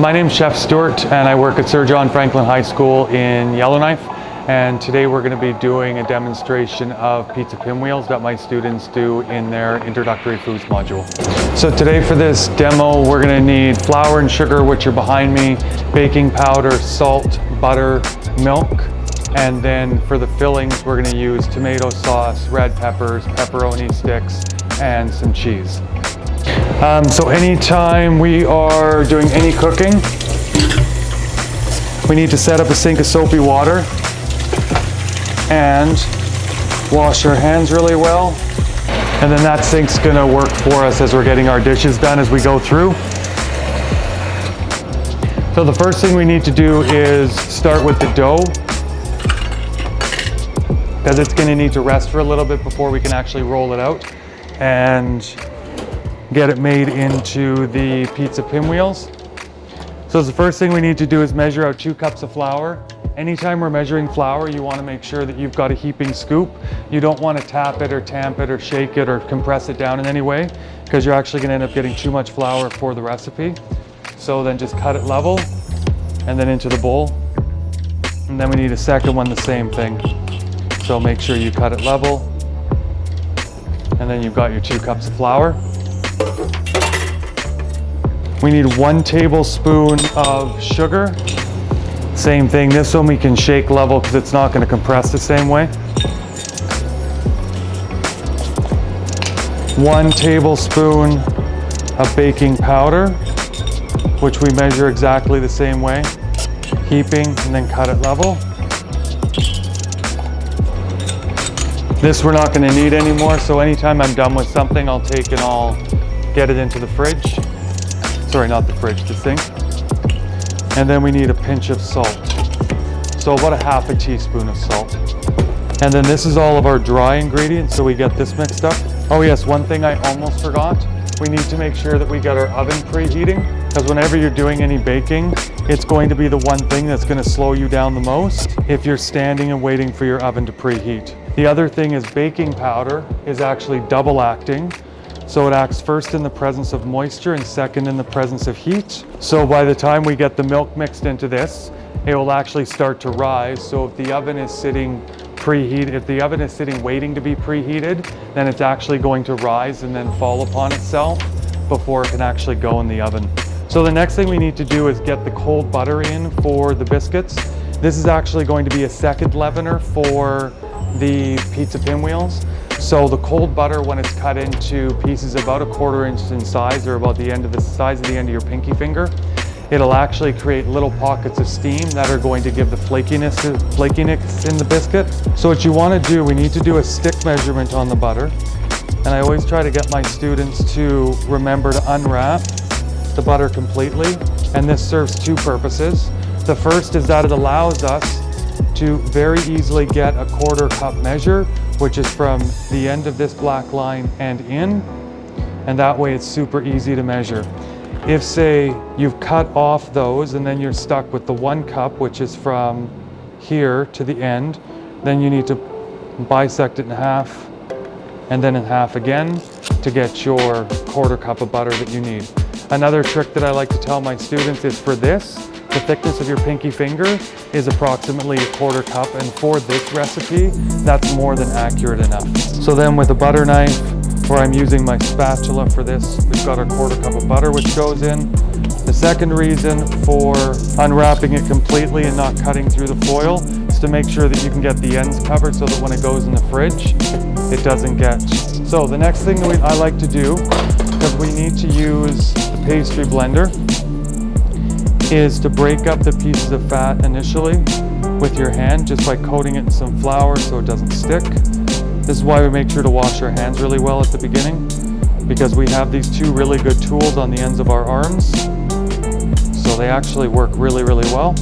My name's Chef Stewart and I work at Sir John Franklin High School in Yellowknife, and today we're going to be doing a demonstration of pizza pinwheels that my students do in their introductory foods module. So today for this demo we're going to need flour and sugar, which are behind me, baking powder, salt, butter, milk, and then for the fillings we're going to use tomato sauce, red peppers, pepperoni sticks, and some cheese. So anytime we are doing any cooking, we need to set up a sink of soapy water and wash our hands really well. And then that sink's gonna work for us as we're getting our dishes done as we go through. So the first thing we need to do is start with the dough, because it's gonna need to rest for a little bit before we can actually roll it out and get it made into the pizza pinwheels. So the first thing we need to do is measure out 2 cups of flour. Anytime we're measuring flour, you want to make sure that you've got a heaping scoop. You don't want to tap it or tamp it or shake it or compress it down in any way, because you're actually going to end up getting too much flour for the recipe. So then just cut it level and then into the bowl. And then we need a second one, the same thing. So make sure you cut it level. And then you've got your 2 cups of flour. We need 1 tablespoon of sugar. Same thing, this one we can shake level because it's not going to compress the same way. 1 tablespoon of baking powder, which we measure exactly the same way, heaping and then cut it level. This we're not going to need anymore, so anytime I'm done with something, I'll take and I'll get it into the fridge. Sorry, not the fridge, the sink. And then we need a pinch of salt. So about a half a teaspoon of salt. And then this is all of our dry ingredients, so we get this mixed up. Oh yes, one thing I almost forgot. We need to make sure that we get our oven preheating, because whenever you're doing any baking, it's going to be the one thing that's going to slow you down the most if you're standing and waiting for your oven to preheat. The other thing is baking powder is actually double acting. So it acts first in the presence of moisture and second in the presence of heat. So by the time we get the milk mixed into this, it will actually start to rise. So if the oven is sitting preheated, if the oven is sitting waiting to be preheated, then it's actually going to rise and then fall upon itself before it can actually go in the oven. So the next thing we need to do is get the cold butter in for the biscuits. This is actually going to be a second leavener for the pizza pinwheels. So the cold butter, when it's cut into pieces about 1/4 inch in size, or about the size of the end of your pinky finger, it'll actually create little pockets of steam that are going to give the flakiness in the biscuit. So what you want to do, we need to do a stick measurement on the butter. And I always try to get my students to remember to unwrap the butter completely. And this serves 2 purposes. The first is that it allows us to very easily get a 1/4 cup measure, which is from the end of this black line and in, and that way it's super easy to measure. If say you've cut off those and then you're stuck with the 1 cup, which is from here to the end, then you need to bisect it in half and then in half again to get your 1/4 cup of butter that you need. Another trick that I like to tell my students is for this, the thickness of your pinky finger is approximately a 1/4 cup, and for this recipe, that's more than accurate enough. So then with a butter knife, where I'm using my spatula for this, we've got our 1/4 cup of butter which goes in. The second reason for unwrapping it completely and not cutting through the foil is to make sure that you can get the ends covered so that when it goes in the fridge, it doesn't get. So the next thing that I like to do, because we need to use the pastry blender, is to break up the pieces of fat initially with your hand, just by coating it in some flour so it doesn't stick. This is why we make sure to wash our hands really well at the beginning, because we have these 2 really good tools on the ends of our arms. So they actually work really, really well.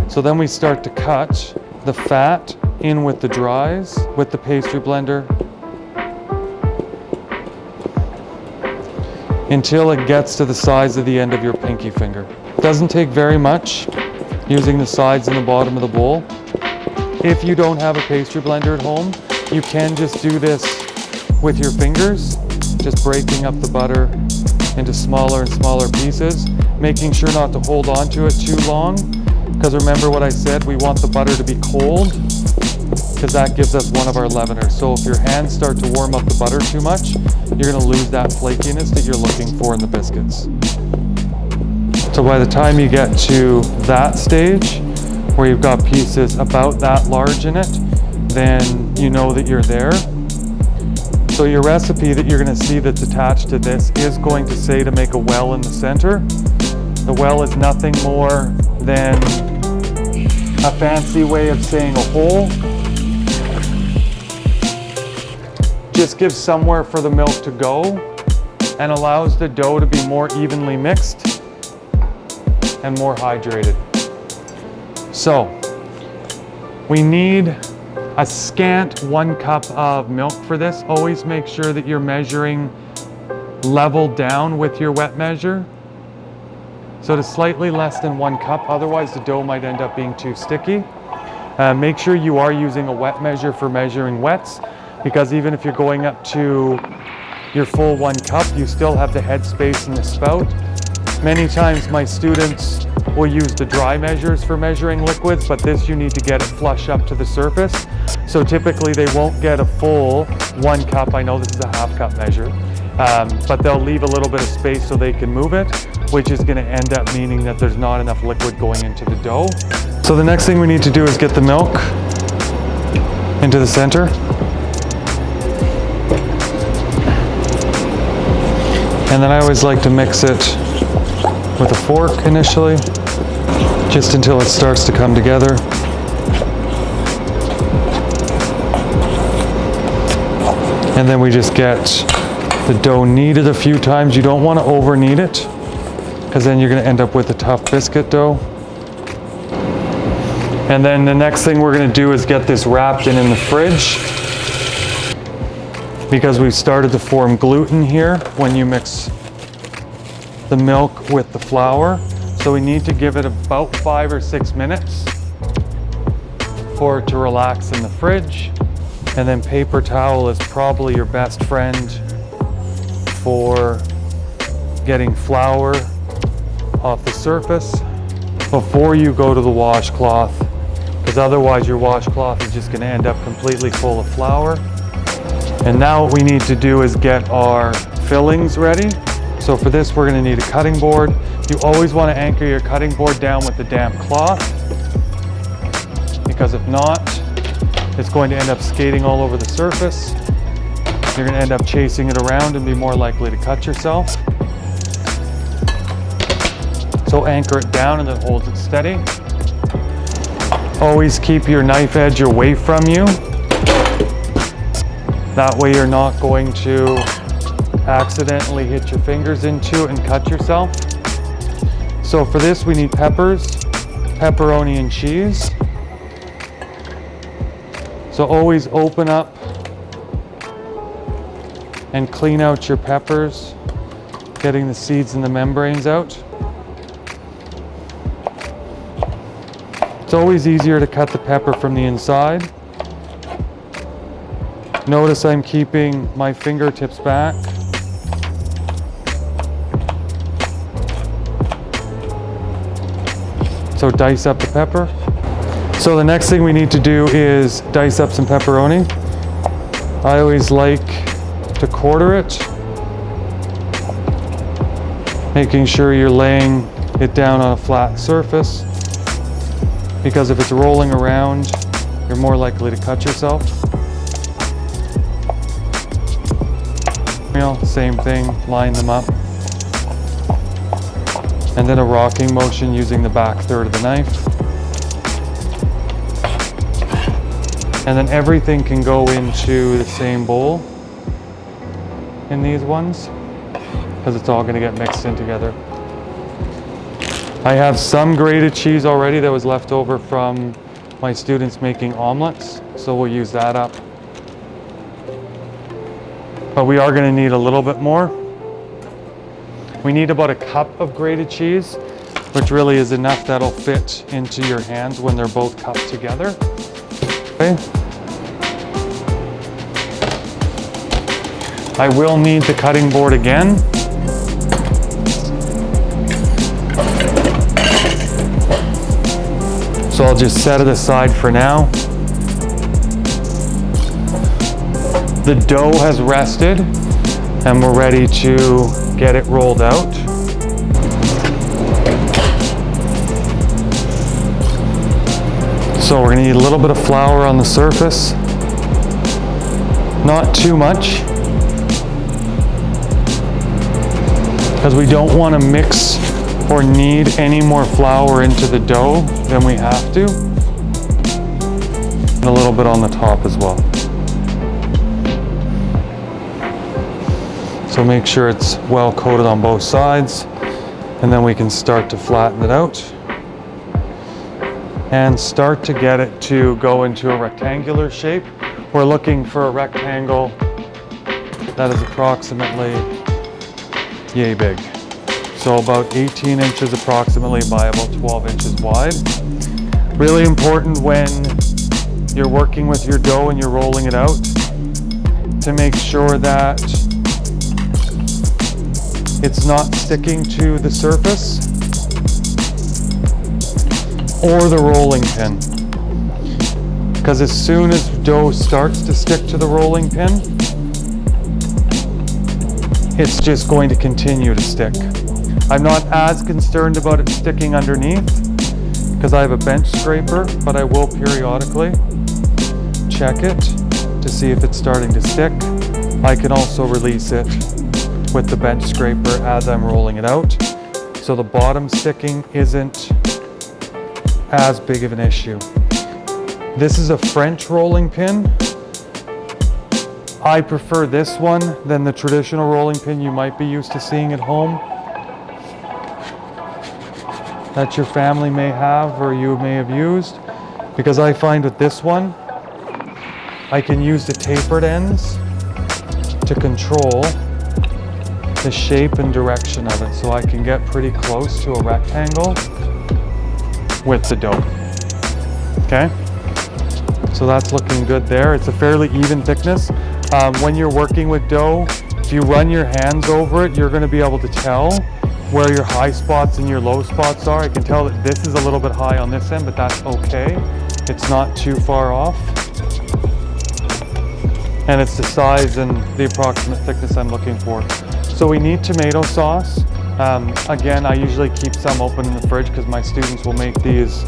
So then we start to cut the fat in with the dries with the pastry blender until it gets to the size of the end of your pinky finger. It doesn't take very much, using the sides and the bottom of the bowl. If you don't have a pastry blender at home, you can just do this with your fingers, just breaking up the butter into smaller and smaller pieces, making sure not to hold on to it too long. Because remember what I said, we want the butter to be cold, because that gives us one of our leaveners. So if your hands start to warm up the butter too much, you're gonna lose that flakiness that you're looking for in the biscuits. So by the time you get to that stage, where you've got pieces about that large in it, then you know that you're there. So your recipe that you're gonna see that's attached to this is going to say to make a well in the center. The well is nothing more than a fancy way of saying a hole. Just gives somewhere for the milk to go and allows the dough to be more evenly mixed and more hydrated. So we need a scant 1 cup of milk for this. Always make sure that you're measuring level down with your wet measure. So to slightly less than 1 cup, otherwise the dough might end up being too sticky. Make sure you are using a wet measure for measuring wets, because even if you're going up to your full 1 cup, you still have the head space in the spout. Many times my students will use the dry measures for measuring liquids, but this you need to get it flush up to the surface. So typically they won't get a full 1 cup. I know this is a half cup measure, but they'll leave a little bit of space so they can move it, which is gonna end up meaning that there's not enough liquid going into the dough. So the next thing we need to do is get the milk into the center. And then I always like to mix it with a fork initially, just until it starts to come together. And then we just get the dough kneaded a few times. You don't want to over knead it, because then you're going to end up with a tough biscuit dough. And then the next thing we're going to do is get this wrapped in the fridge, because we've started to form gluten here when you mix the milk with the flour. So we need to give it about 5 or 6 minutes for it to relax in the fridge. And then paper towel is probably your best friend for getting flour off the surface before you go to the washcloth, because otherwise your washcloth is just going to end up completely full of flour. And now what we need to do is get our fillings ready. So for this, we're going to need a cutting board. You always want to anchor your cutting board down with the damp cloth, because if not, it's going to end up skating all over the surface. You're going to end up chasing it around and be more likely to cut yourself. So anchor it down and then hold it steady. Always keep your knife edge away from you. That way you're not going to accidentally hit your fingers into it and cut yourself. So for this we need peppers, pepperoni, and cheese. So always open up and clean out your peppers, getting the seeds and the membranes out. It's always easier to cut the pepper from the inside. Notice I'm keeping my fingertips back. So dice up the pepper. So the next thing we need to do is dice up some pepperoni. I always like to quarter it, making sure you're laying it down on a flat surface, because if it's rolling around, you're more likely to cut yourself. Same thing, line them up. And then a rocking motion using the back third of the knife. And then everything can go into the same bowl in these ones, because it's all going to get mixed in together. I have some grated cheese already that was left over from my students making omelets, so we'll use that up. But we are going to need a little bit more. We need about a cup of grated cheese, which really is enough that'll fit into your hands when they're both cupped together. Okay. I will need the cutting board again. So I'll just set it aside for now. The dough has rested and we're ready to get it rolled out. So we're gonna need a little bit of flour on the surface. Not too much, because we don't want to mix or knead any more flour into the dough than we have to. And a little bit on the top as well. So make sure it's well coated on both sides, and then we can start to flatten it out and start to get it to go into a rectangular shape. We're looking for a rectangle that is approximately yay big. So about 18 inches approximately by about 12 inches wide. Really important when you're working with your dough and you're rolling it out to make sure that it's not sticking to the surface or the rolling pin. Because as soon as dough starts to stick to the rolling pin, it's just going to continue to stick. I'm not as concerned about it sticking underneath because I have a bench scraper, but I will periodically check it to see if it's starting to stick. I can also release it with the bench scraper as I'm rolling it out. So the bottom sticking isn't as big of an issue. This is a French rolling pin. I prefer this one than the traditional rolling pin you might be used to seeing at home that your family may have or you may have used, because I find with this one I can use the tapered ends to control the shape and direction of it, so I can get pretty close to a rectangle with the dough. Okay, so that's looking good there. It's a fairly even thickness. When you're working with dough, if you run your hands over it, you're going to be able to tell where your high spots and your low spots are. I can tell that this is a little bit high on this end, but that's okay. It's not too far off. And it's the size and the approximate thickness I'm looking for. So we need tomato sauce. Again, I usually keep some open in the fridge because my students will make these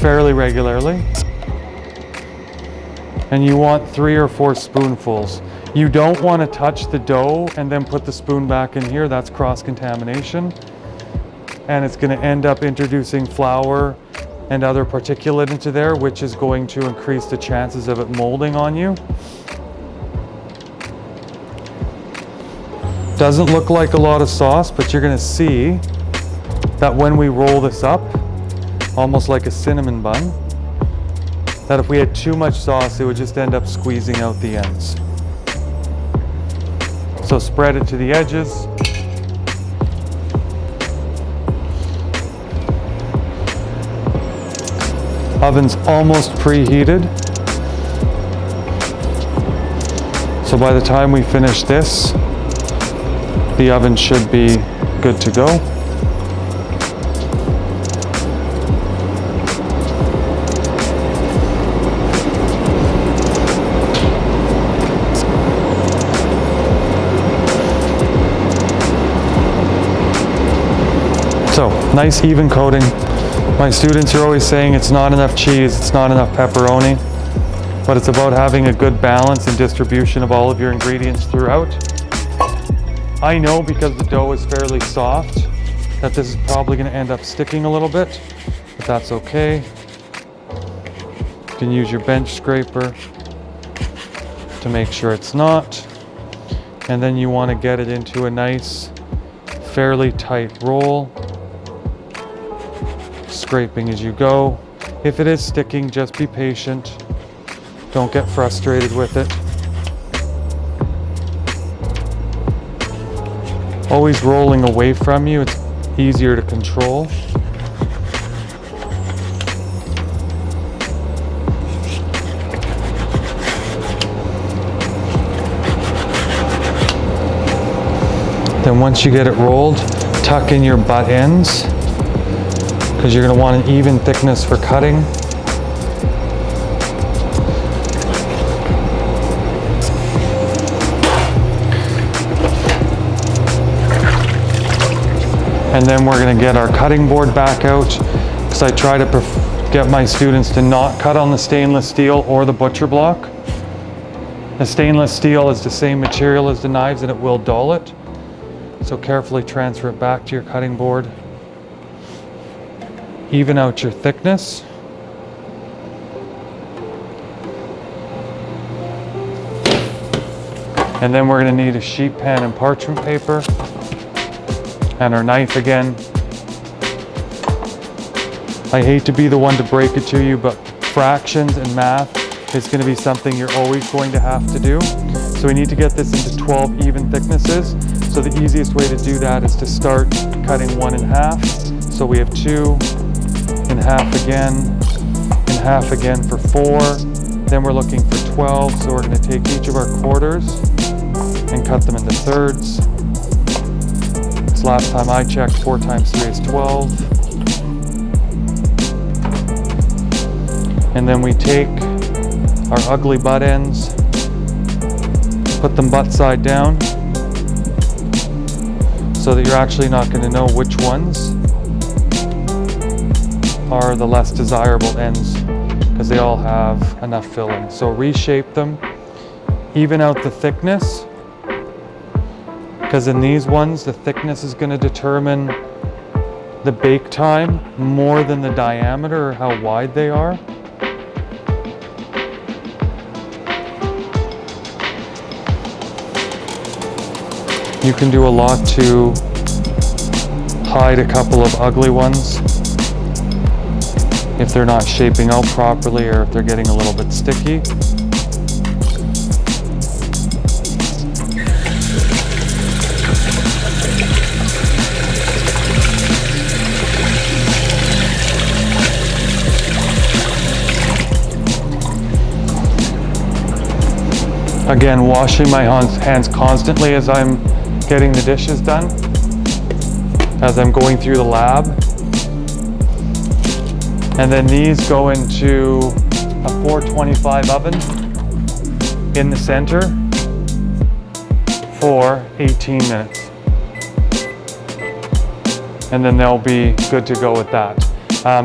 fairly regularly. And you want 3 or 4 spoonfuls. You don't want to touch the dough and then put the spoon back in here. That's cross-contamination. And it's going to end up introducing flour and other particulate into there, which is going to increase the chances of it molding on you. Doesn't look like a lot of sauce, but you're going to see that when we roll this up, almost like a cinnamon bun, that if we had too much sauce, it would just end up squeezing out the ends. So spread it to the edges. Oven's almost preheated. So by the time we finish this, the oven should be good to go. So, nice even coating. My students are always saying it's not enough cheese, it's not enough pepperoni, but it's about having a good balance and distribution of all of your ingredients throughout. I know because the dough is fairly soft that this is probably going to end up sticking a little bit, but that's okay. You can use your bench scraper to make sure it's not. And then you want to get it into a nice, fairly tight roll. Scraping as you go. If it is sticking, just be patient. Don't get frustrated with it. Always rolling away from you, it's easier to control. Then once you get it rolled, tuck in your butt ends because you're going to want an even thickness for cutting. And then we're going to get our cutting board back out, because I try to get my students to not cut on the stainless steel or the butcher block. The stainless steel is the same material as the knives and it will dull it. So carefully transfer it back to your cutting board. Even out your thickness. And then we're going to need a sheet pan and parchment paper. And our knife again. I hate to be the one to break it to you, but fractions and math is going to be something you're always going to have to do. So we need to get this into 12 even thicknesses. So the easiest way to do that is to start cutting 1 in half. So we have 2 in half again for 4. Then we're looking for 12. So we're going to take each of our quarters and cut them into thirds. Last time I checked, 4 times 3 is 12. And then we take our ugly butt ends, put them butt side down, so that you're actually not going to know which ones are the less desirable ends, because they all have enough filling. So reshape them, even out the thickness. Because in these ones, the thickness is going to determine the bake time more than the diameter or how wide they are. You can do a lot to hide a couple of ugly ones if they're not shaping out properly or if they're getting a little bit sticky. Again, washing my hands constantly as I'm getting the dishes done, as I'm going through the lab. And then these go into a 425 oven in the center for 18 minutes. And then they'll be good to go with that.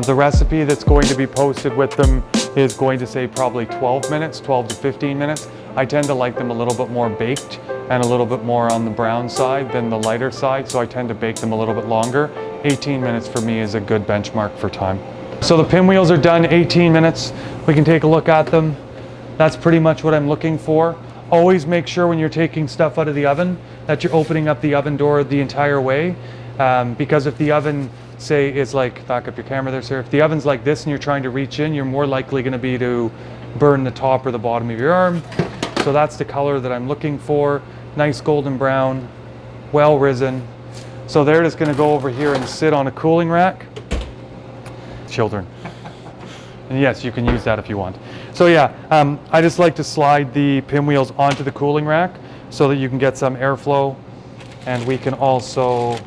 The recipe that's going to be posted with them is going to say probably 12 minutes, 12 to 15 minutes. I tend to like them a little bit more baked and a little bit more on the brown side than the lighter side, so I tend to bake them a little bit longer. 18 minutes for me is a good benchmark for time. So the pinwheels are done, 18 minutes. We can take a look at them. That's pretty much what I'm looking for. Always make sure when you're taking stuff out of the oven that you're opening up the oven door the entire way, because if the oven, say, is like, back up your camera there, sir. If the oven's like this and you're trying to reach in, you're more likely going to be to burn the top or the bottom of your arm. So that's the color that I'm looking for. Nice golden brown, well risen. So they're just going to go over here and sit on a cooling rack. Children. And yes, you can use that if you want. So yeah, I just like to slide the pinwheels onto the cooling rack so that you can get some airflow, and we can also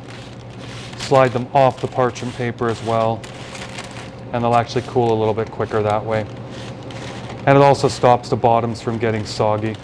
slide them off the parchment paper as well, and they'll actually cool a little bit quicker that way. And it also stops the bottoms from getting soggy.